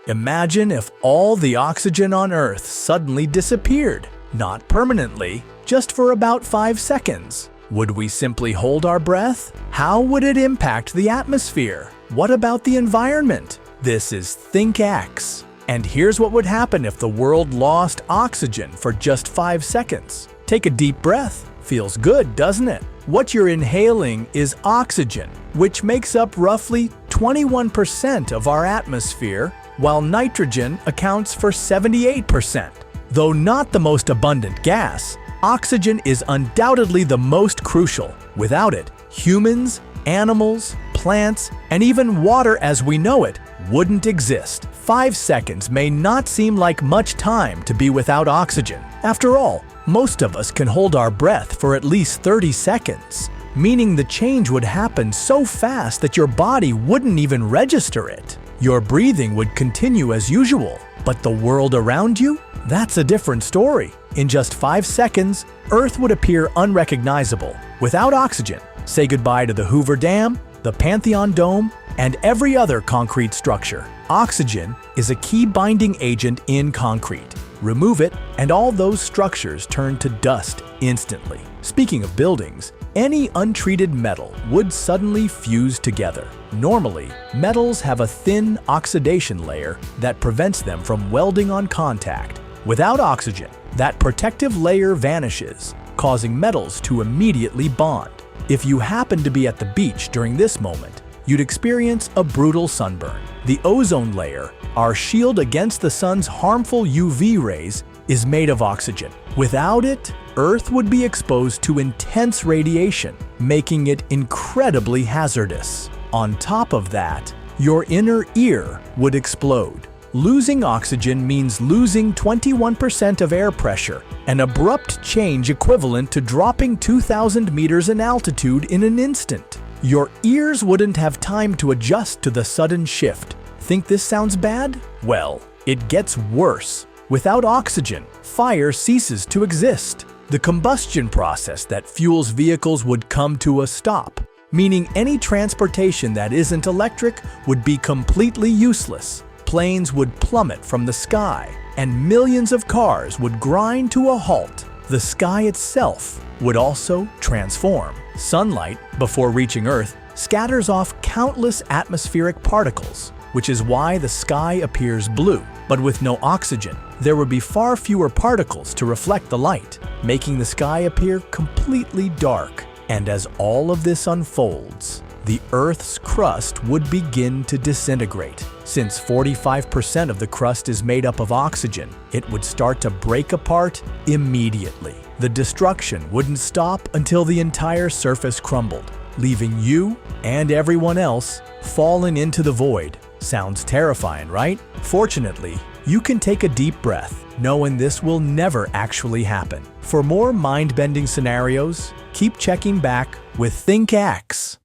Imagine if all the oxygen on Earth suddenly disappeared. Not permanently, just for about 5 seconds. Would we simply hold our breath? How would it impact the atmosphere? What about the environment? This is ThinkX. And here's what would happen if the world lost oxygen for just 5 seconds. Take a deep breath. Feels good, doesn't it? What you're inhaling is oxygen, which makes up roughly 21% of our atmosphere, while nitrogen accounts for 78%. Though not the most abundant gas, oxygen is undoubtedly the most crucial. Without it, humans, animals, plants, and even water as we know it wouldn't exist. 5 seconds may not seem like much time to be without oxygen. After all, most of us can hold our breath for at least 30 seconds, meaning the change would happen so fast that your body wouldn't even register it. Your breathing would continue as usual, but the world around you? That's a different story. In just 5 seconds, Earth would appear unrecognizable. Without oxygen, say goodbye to the Hoover Dam, the Pantheon Dome, and every other concrete structure. Oxygen is a key binding agent in concrete. Remove it, and all those structures turn to dust instantly. Speaking of buildings, any untreated metal would suddenly fuse together. Normally, metals have a thin oxidation layer that prevents them from welding on contact. Without oxygen, that protective layer vanishes, causing metals to immediately bond. If you happen to be at the beach during this moment, you'd experience a brutal sunburn. The ozone layer, our shield against the sun's harmful UV rays, is made of oxygen. Without it, Earth would be exposed to intense radiation, making it incredibly hazardous. On top of that, your inner ear would explode. Losing oxygen means losing 21% of air pressure, an abrupt change equivalent to dropping 2,000 meters in altitude in an instant. Your ears wouldn't have time to adjust to the sudden shift. Think this sounds bad? Well, it gets worse. Without oxygen, fire ceases to exist. The combustion process that fuels vehicles would come to a stop, meaning any transportation that isn't electric would be completely useless. Planes would plummet from the sky, and millions of cars would grind to a halt. The sky itself would also transform. Sunlight, before reaching Earth, scatters off countless atmospheric particles, which is why the sky appears blue. But with no oxygen, there would be far fewer particles to reflect the light, making the sky appear completely dark. And as all of this unfolds, the Earth's crust would begin to disintegrate. Since 45% of the crust is made up of oxygen, it would start to break apart immediately. The destruction wouldn't stop until the entire surface crumbled, leaving you and everyone else fallen into the void. Sounds terrifying, right? Fortunately, you can take a deep breath, knowing this will never actually happen. For more mind-bending scenarios, keep checking back with ThinkX.